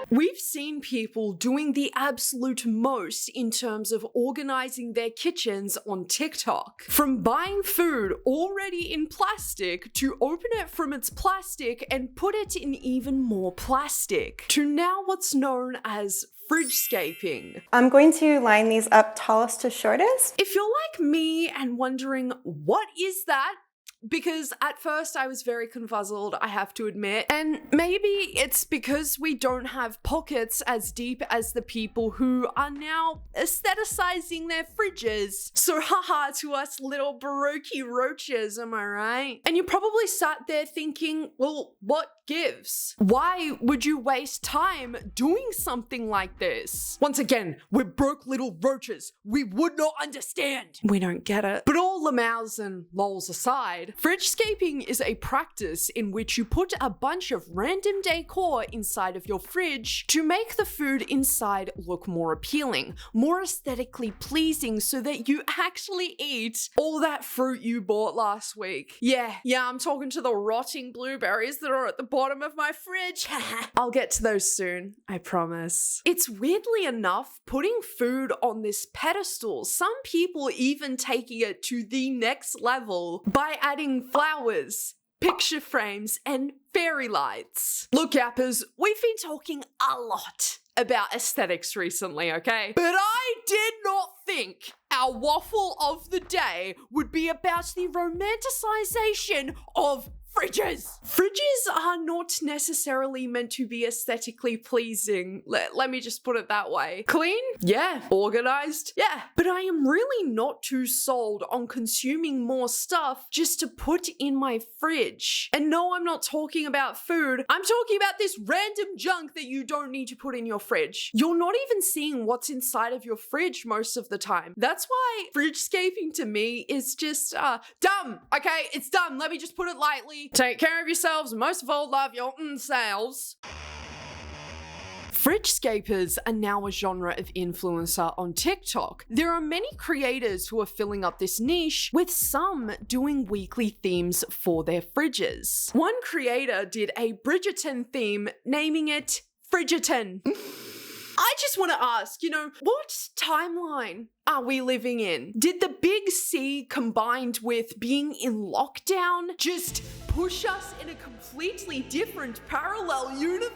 We've seen people doing the absolute most in terms of organizing their kitchens on TikTok. From buying food already in plastic to open it from its plastic and put it in even more plastic, to now what's known as fridgescaping. I'm going to line these up tallest to shortest. If you're like me and wondering, what is that? Because at first I was very confuzzled, I have to admit. And maybe it's because we don't have pockets as deep as the people who are now aestheticizing their fridges. So haha to us little baroque roaches, am I right? And you probably sat there thinking, well, what gives? Why would you waste time doing something like this? Once again, we're broke little roaches. We would not understand. We don't get it. But all the mouths and lols aside, fridgescaping is a practice in which you put a bunch of random decor inside of your fridge to make the food inside look more appealing, more aesthetically pleasing, so that you actually eat all that fruit you bought last week. Yeah, I'm talking to the rotting blueberries that are at the bottom of my fridge. I'll get to those soon, I promise. It's weirdly enough putting food on this pedestal, some people even taking it to the next level by adding flowers, picture frames, and fairy lights. Look, Yappers, we've been talking a lot about aesthetics recently, okay? But I did not think our waffle of the day would be about the romanticization of fridges. Fridges are not necessarily meant to be aesthetically pleasing. Let me just put it that way. Clean? Yeah. Organized? Yeah. But I am really not too sold on consuming more stuff just to put in my fridge. And no, I'm not talking about food. I'm talking about this random junk that you don't need to put in your fridge. You're not even seeing what's inside of your fridge most of the time. That's why fridgescaping to me is just dumb. Okay, it's dumb. Let me just put it lightly. Take care of yourselves, most of all, love your selves. Fridgescapers are now a genre of influencer on TikTok. There are many creators who are filling up this niche, with some doing weekly themes for their fridges. One creator did a Bridgerton theme, naming it Fridgerton. I just want to ask, what timeline are we living in? Did the big C combined with being in lockdown just push us in a completely different parallel universe?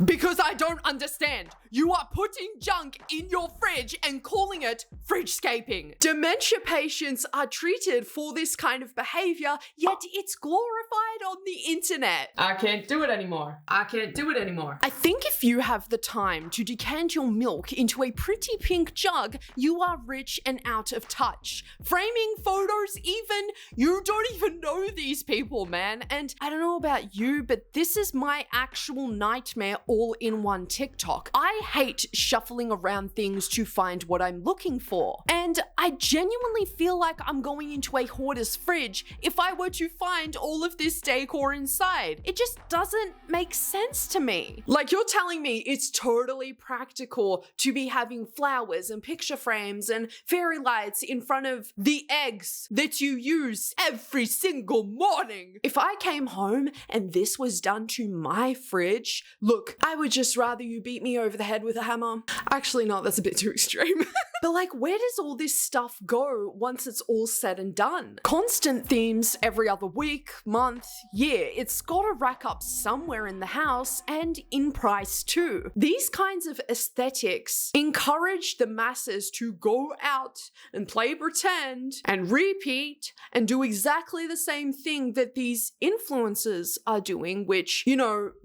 Because I don't understand. You are putting junk in your fridge and calling it fridgescaping. Dementia patients are treated for this kind of behavior, yet it's glorified on the internet. I can't do it anymore. I think if you have the time to decant your milk into a pretty pink jug, you are rich and out of touch. Framing photos even, you don't even know these people, man. And I don't know about you, but this is my actual nightmare all in one TikTok. I hate shuffling around things to find what I'm looking for. And I genuinely feel like I'm going into a hoarder's fridge if I were to find all of this decor inside. It just doesn't make sense to me. Like, you're telling me it's totally practical to be having flowers and picture frames and fairy lights in front of the eggs that you use every single morning. If I came home and this was done to my fridge, look, I would just rather you beat me over the head with a hammer. Actually, no, that's a bit too extreme. But like, where does all this stuff go once it's all said and done? Constant themes every other week, month, year. It's gotta rack up somewhere in the house and in price too. These kinds of aesthetics encourage the masses to go out and play pretend and repeat and do exactly the same thing that these influencers are doing, which,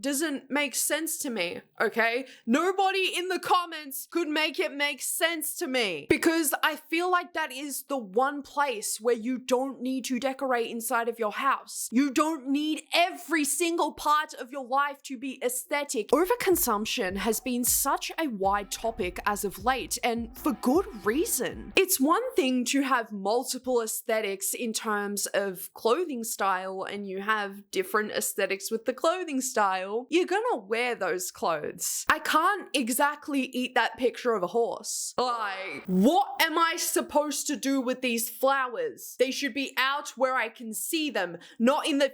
doesn't make sense to me, okay? Nobody in the comments could make it make sense to me, because I feel like that is the one place where you don't need to decorate inside of your house. You don't need every single part of your life to be aesthetic. Overconsumption has been such a wide topic as of late, and for good reason. It's one thing to have multiple aesthetics in terms of clothing style, and you have different aesthetics with the clothing style. You're gonna wear those clothes. I can't exactly eat that picture of a horse. Like, what am I supposed to do with these flowers? They should be out where I can see them, not in the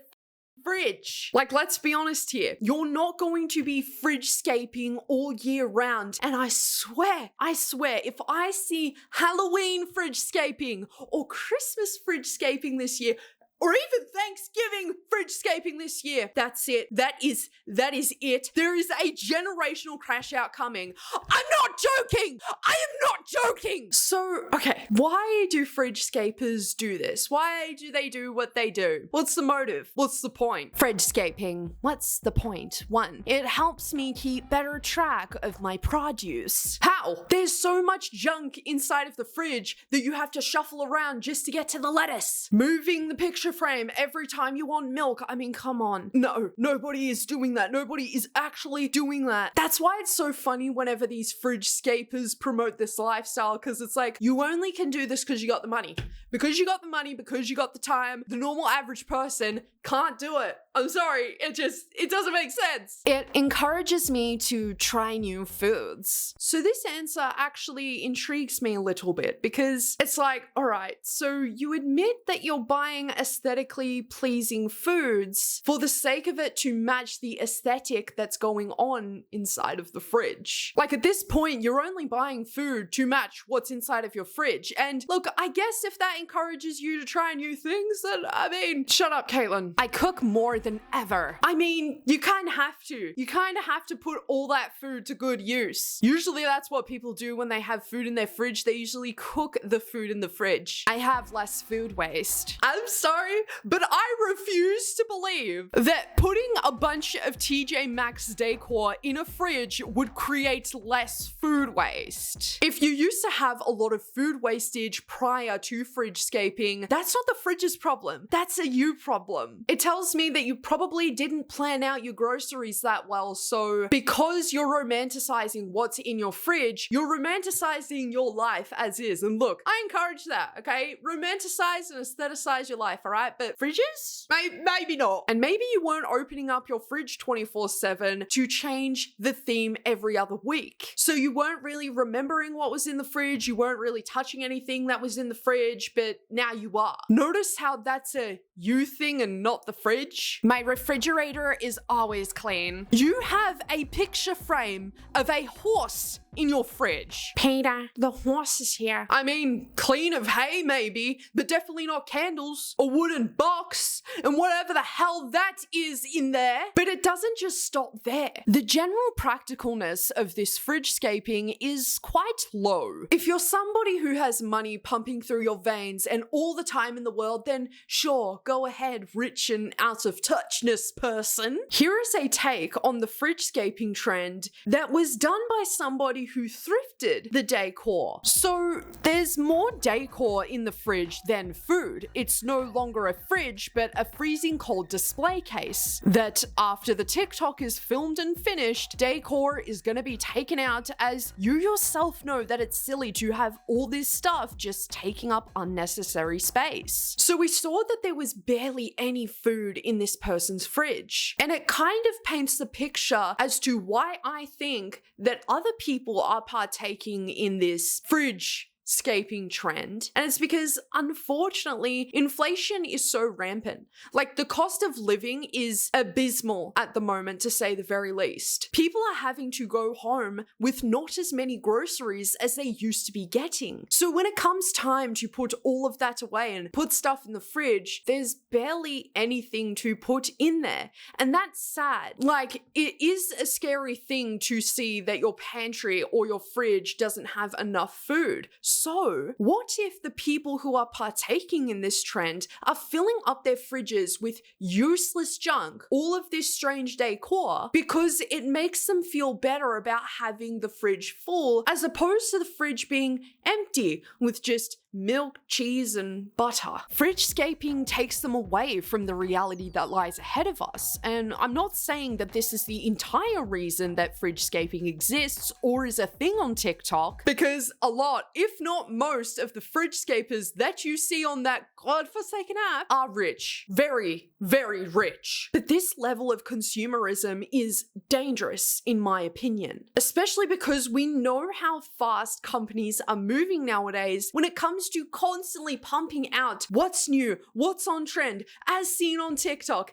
fridge. Like, let's be honest here. You're not going to be fridgescaping all year round. And I swear, if I see Halloween fridgescaping or Christmas fridgescaping this year, or even Thanksgiving fridgescaping this year, that's it. That is it. There is a generational crash out coming. I'm not joking. I am not joking. So, okay, why do fridgescapers do this? Why do they do what they do? What's the motive? What's the point? Fridgescaping. What's the point? 1, it helps me keep better track of my produce. How? There's so much junk inside of the fridge that you have to shuffle around just to get to the lettuce. Moving the picture frame every time you want milk. I mean, come on. No, nobody is doing that. Nobody is actually doing that. That's why it's so funny whenever these fridgescapers promote this lifestyle, because it's like, you only can do this because you got the money. Because you got the money, because you got the time. The normal average person can't do it. I'm sorry. It doesn't make sense. It encourages me to try new foods. So this answer actually intrigues me a little bit, because it's like, all right, so you admit that you're buying aesthetically pleasing foods for the sake of it to match the aesthetic that's going on inside of the fridge. Like, at this point, you're only buying food to match what's inside of your fridge. And look, I guess if that encourages you to try new things, then I mean, shut up, Caitlin. I cook more than ever. I mean, you kind of have to. You kind of have to put all that food to good use. Usually that's what people do when they have food in their fridge. They usually cook the food in the fridge. I have less food waste. I'm sorry, but I refuse to believe that putting a bunch of TJ Maxx decor in a fridge would create less food waste. If you used to have a lot of food wastage prior to fridgescaping, that's not the fridge's problem. That's a you problem. It tells me that you probably didn't plan out your groceries that well, so because you're romanticizing what's in your fridge, you're romanticizing your life as is. And look, I encourage that, okay? Romanticize and aestheticize your life, all right? But fridges? Maybe not. And maybe you weren't opening up your fridge 24/7 to change the theme every other week. So you weren't really remembering what was in the fridge, you weren't really touching anything that was in the fridge, but now you are. Notice how that's a you thing and not the fridge? My refrigerator is always clean. You have a picture frame of a horse in your fridge. Peter, the horse is here. I mean, clean of hay maybe, but definitely not candles or wooden box and whatever the hell that is in there. But it doesn't just stop there. The general practicalness of this fridgescaping is quite low. If you're somebody who has money pumping through your veins and all the time in the world, then sure, go ahead, rich and out of touchness person. Here is a take on the fridgescaping trend that was done by somebody who thrifted the decor. So there's more decor in the fridge than food. It's no longer a fridge, but a freezing cold display case that after the TikTok is filmed and finished, decor is gonna be taken out, as you yourself know that it's silly to have all this stuff just taking up unnecessary space. So we saw that there was barely any food in this person's fridge. And it kind of paints the picture as to why I think that other people are partaking in this fridgescaping trend. And it's because, unfortunately, inflation is so rampant. Like, the cost of living is abysmal at the moment, to say the very least. People are having to go home with not as many groceries as they used to be getting. So when it comes time to put all of that away and put stuff in the fridge, there's barely anything to put in there. And that's sad. Like, it is a scary thing to see that your pantry or your fridge doesn't have enough food. So, what if the people who are partaking in this trend are filling up their fridges with useless junk, all of this strange decor, because it makes them feel better about having the fridge full, as opposed to the fridge being empty with just milk, cheese, and butter. Fridgescaping takes them away from the reality that lies ahead of us, and I'm not saying that this is the entire reason that fridgescaping exists or is a thing on TikTok, because a lot, if not most, of the fridgescapers that you see on that godforsaken app are rich. Very, very rich. But this level of consumerism is dangerous, in my opinion, especially because we know how fast companies are moving nowadays when it comes to constantly pumping out what's new, what's on trend, as seen on TikTok.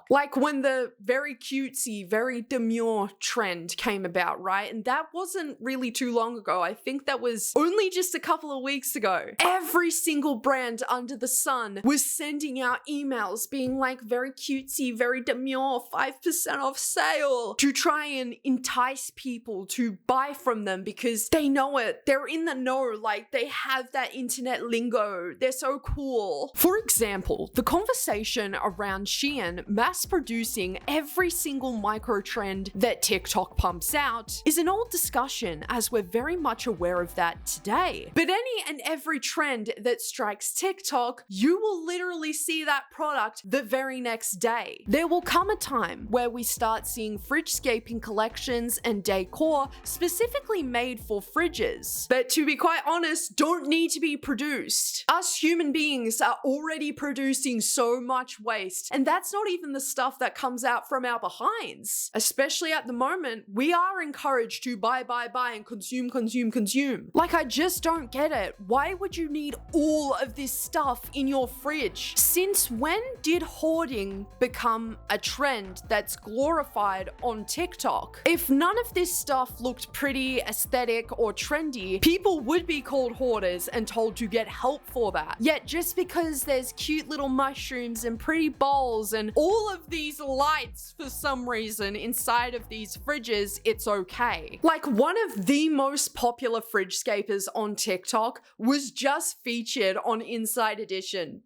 Like when the very cutesy, very demure trend came about, right? And that wasn't really too long ago. I think that was only just a couple of weeks ago. Every single brand under the sun was sending out emails being like very cutesy, very demure, 5% off sale to try and entice people to buy from them because they know it. They're in the know, like they have that internet lingo. They're so cool. For example, the conversation around Shein mass producing every single micro trend that TikTok pumps out is an old discussion, as we're very much aware of that today. But any and every trend that strikes TikTok, you will literally see that product the very next day. There will come a time where we start seeing fridgescaping collections and decor specifically made for fridges that, to be quite honest, don't need to be produced. Us human beings are already producing so much waste, and that's not even the stuff that comes out from our behinds. Especially at the moment, we are encouraged to buy and consume. Like, I just don't get it. Why would you need all of this stuff in your fridge? Since when did hoarding become a trend that's glorified on TikTok? If none of this stuff looked pretty, aesthetic, or trendy, people would be called hoarders and told to get help for that. Yet just because there's cute little mushrooms and pretty bowls and all of these lights for some reason inside of these fridges, it's okay. Like, one of the most popular fridgescapers on TikTok was just featured on Inside Edition.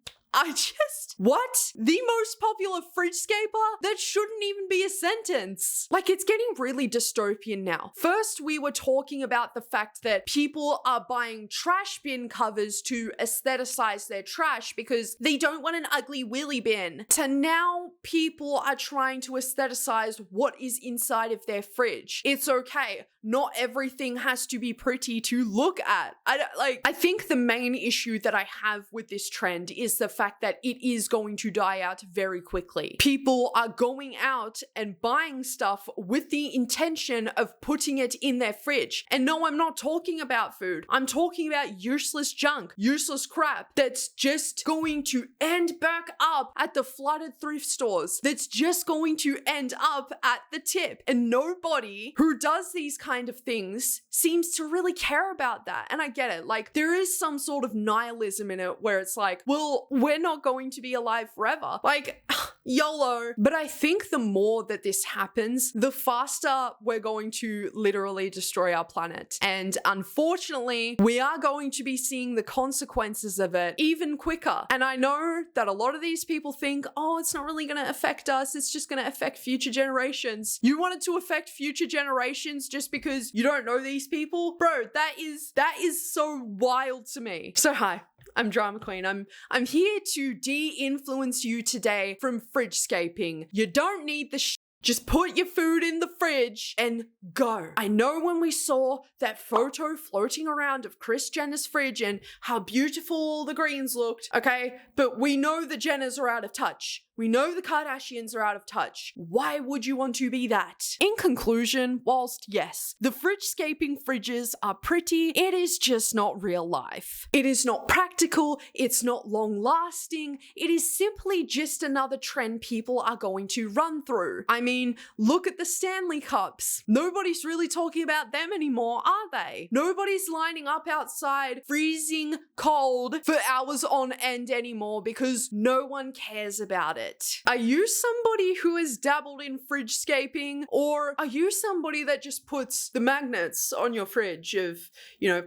What? The most popular fridgescaper? That shouldn't even be a sentence. Like, it's getting really dystopian now. First, we were talking about the fact that people are buying trash bin covers to aestheticize their trash because they don't want an ugly wheelie bin. To now, people are trying to aestheticize what is inside of their fridge. It's okay. Not everything has to be pretty to look at. I think the main issue that I have with this trend is the fact that it is going to die out very quickly. People are going out and buying stuff with the intention of putting it in their fridge. And no, I'm not talking about food. I'm talking about useless junk, useless crap that's just going to end back up at the flooded thrift stores. That's just going to end up at the tip. And nobody who does these kind of things seems to really care about that. And I get it. Like, there is some sort of nihilism in it where it's like, well, we're not going to be alive forever. Like, YOLO. But I think the more that this happens, the faster we're going to literally destroy our planet. And unfortunately, we are going to be seeing the consequences of it even quicker. And I know that a lot of these people think, oh, it's not really going to affect us. It's just going to affect future generations. You want it to affect future generations just because you don't know these people? Bro, that is so wild to me. So hi. I'm Drama Queen. I'm here to de-influence you today from fridgescaping. You don't need the just put your food in the fridge and go. I know when we saw that photo floating around of Kris Jenner's fridge and how beautiful all the greens looked, okay? But we know the Jenners are out of touch. We know the Kardashians are out of touch. Why would you want to be that? In conclusion, whilst yes, the fridgescaping fridges are pretty, it is just not real life. It is not practical, it's not long lasting, it is simply just another trend people are going to run through. I mean, look at the Stanley Cups. Nobody's really talking about them anymore, are they? Nobody's lining up outside freezing cold for hours on end anymore because no one cares about it. Are you somebody who has dabbled in fridgescaping, or are you somebody that just puts the magnets on your fridge of,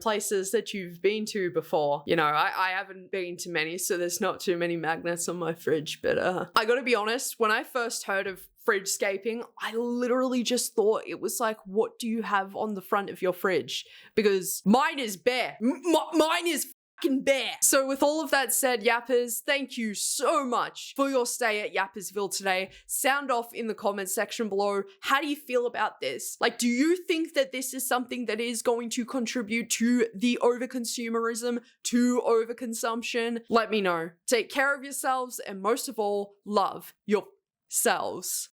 places that you've been to before? I haven't been to many, so there's not too many magnets on my fridge, but I gotta be honest, when I first heard of fridgescaping, I literally just thought it was like, what do you have on the front of your fridge? Because mine is bare. Mine is bear. So with all of that said, Yappers, thank you so much for your stay at Yappersville today. Sound off in the comments section below. How do you feel about this? Like, do you think that this is something that is going to contribute to the overconsumerism, to overconsumption? Let me know. Take care of yourselves, and most of all, love yourselves.